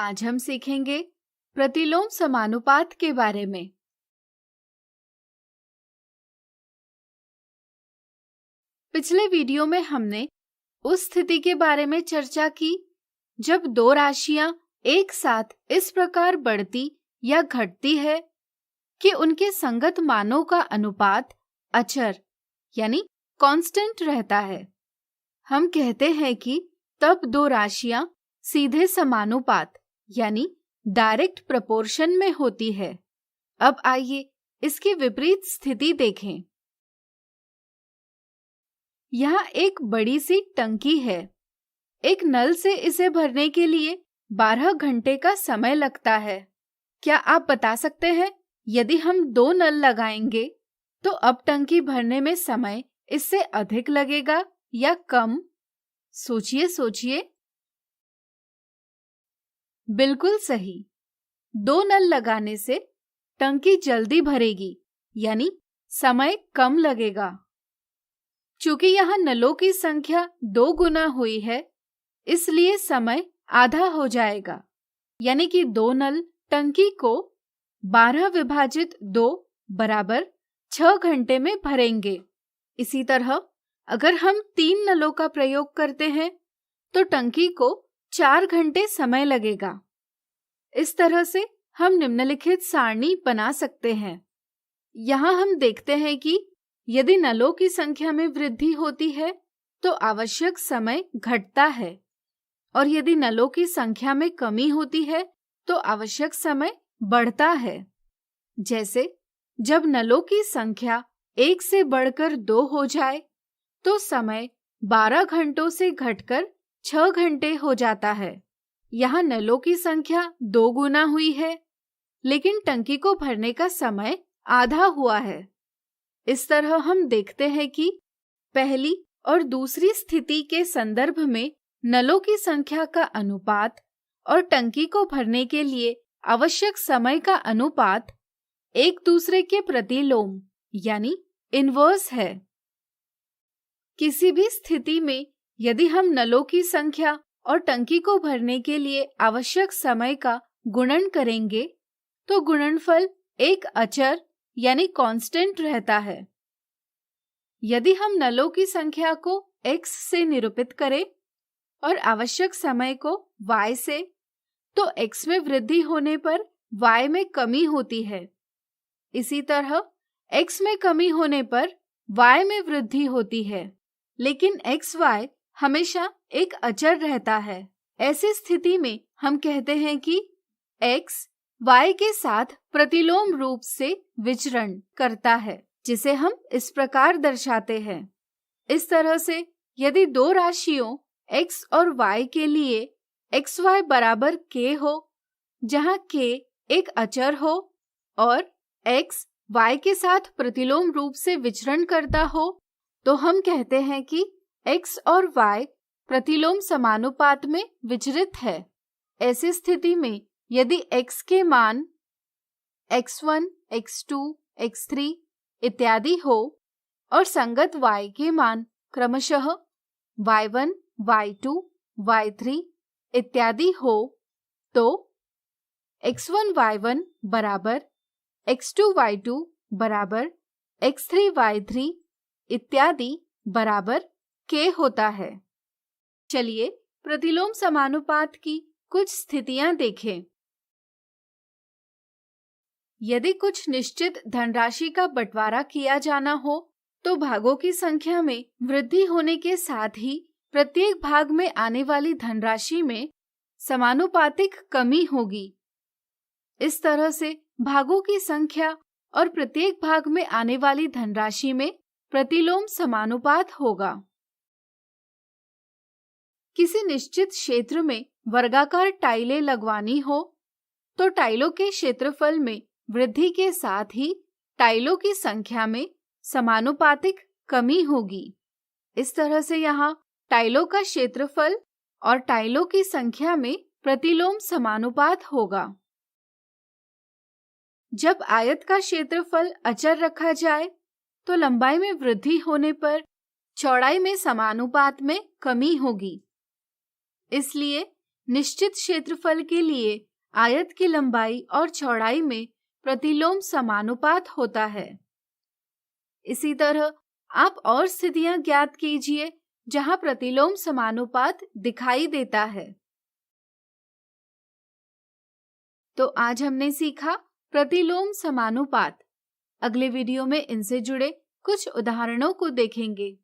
आज हम सीखेंगे प्रतिलोम समानुपात के बारे में। पिछले वीडियो में हमने उस स्थिति के बारे में चर्चा की जब दो राशियां एक साथ इस प्रकार बढ़ती या घटती है कि उनके संगत मानों का अनुपात अचर यानी कांस्टेंट रहता है। हम कहते हैं कि तब दो राशियां सीधे समानुपात यानी डायरेक्ट प्रोपोर्शन में होती है। अब आइए इसकी विपरीत स्थिति देखें। यहाँ एक बड़ी सी टंकी है। एक नल से इसे भरने के लिए 12 घंटे का समय लगता है। क्या आप बता सकते हैं यदि हम 2 नल लगाएंगे तो अब टंकी भरने में समय इससे अधिक लगेगा या कम? सोचिए। बिल्कुल सही। 2 नल लगाने से टंकी जल्दी भरेगी यानी समय कम लगेगा। चूंकि यहाँ नलों की संख्या 2 गुना हुई है इसलिए समय आधा हो जाएगा यानी कि 2 नल टंकी को 12 विभाजित 2 बराबर 6 घंटे में भरेंगे। इसी तरह अगर हम 3 नलों का प्रयोग करते हैं तो टंकी को 4 घंटे समय लगेगा। इस तरह से हम निम्नलिखित सारणी बना सकते हैं। यहाँ हम देखते हैं कि यदि नलों की संख्या में वृद्धि होती है तो आवश्यक समय घटता है और यदि नलों की संख्या में कमी होती है तो आवश्यक समय बढ़ता है। जैसे जब नलों की संख्या 1 से बढ़कर 2 हो जाए तो समय 12 घंटों से घटकर 6 घंटे हो जाता है। यहाँ नलों की संख्या 2 गुना हुई है लेकिन टंकी को भरने का समय आधा हुआ है। इस तरह हम देखते हैं कि पहली और दूसरी स्थिति के संदर्भ में नलों की संख्या का अनुपात और टंकी को भरने के लिए आवश्यक समय का अनुपात एक दूसरे के प्रतिलोम यानी इनवर्स है। किसी भी स्थिति में यदि हम नलों की संख्या और टंकी को भरने के लिए आवश्यक समय का गुणन करेंगे तो गुणनफल एक अचर यानी कांस्टेंट रहता है। यदि हम नलों की संख्या को x से निरूपित करें और आवश्यक समय को y से, तो x में वृद्धि होने पर y में कमी होती है। इसी तरह x में कमी होने पर y में वृद्धि होती है, लेकिन xy हमेशा एक अचर रहता है। ऐसी स्थिति में हम कहते हैं कि x y के साथ प्रतिलोम रूप से विचरण करता है, जिसे हम इस प्रकार दर्शाते हैं। इस तरह से यदि दो राशियों x और y के लिए xy बराबर k हो, जहाँ k एक अचर हो और x y के साथ प्रतिलोम रूप से विचरण करता हो, तो हम कहते हैं कि x और y प्रतिलोम समानुपात में विचरित है। ऐसी स्थिति में यदि x के मान x1, x2, x3 इत्यादि हो और संगत y के मान क्रमशः y1, y2, y3 इत्यादि हो, तो x1 y1 बराबर x2 y2 बराबर x3 y3 इत्यादि बराबर k होता है। चलिए प्रतिलोम समानुपात की कुछ स्थितियां देखें। यदि कुछ निश्चित धनराशि का बंटवारा किया जाना हो तो भागों की संख्या में वृद्धि होने के साथ ही प्रत्येक भाग में आने वाली धनराशि में समानुपातिक कमी होगी। इस तरह से भागों की संख्या और प्रत्येक भाग में आने वाली धनराशि में प्रतिलोम समानुपात होगा। किसी निश्चित क्षेत्र में वर्गाकार टाइलें लगवानी हो तो टाइलों के क्षेत्रफल में वृद्धि के साथ ही टाइलों की संख्या में समानुपातिक कमी होगी। इस तरह से यहाँ टाइलों का क्षेत्रफल और टाइलों की संख्या में प्रतिलोम समानुपात होगा। जब आयत का क्षेत्रफल अचर रखा जाए तो लंबाई में वृद्धि होने पर चौड़ाई में समानुपात में कमी होगी। इसलिए निश्चित क्षेत्रफल के लिए आयत की लंबाई और चौड़ाई में प्रतिलोम समानुपात होता है। इसी तरह आप और स्थितियां ज्ञात कीजिए जहां प्रतिलोम समानुपात दिखाई देता है। तो आज हमने सीखा प्रतिलोम समानुपात। अगले वीडियो में इनसे जुड़े कुछ उदाहरणों को देखेंगे।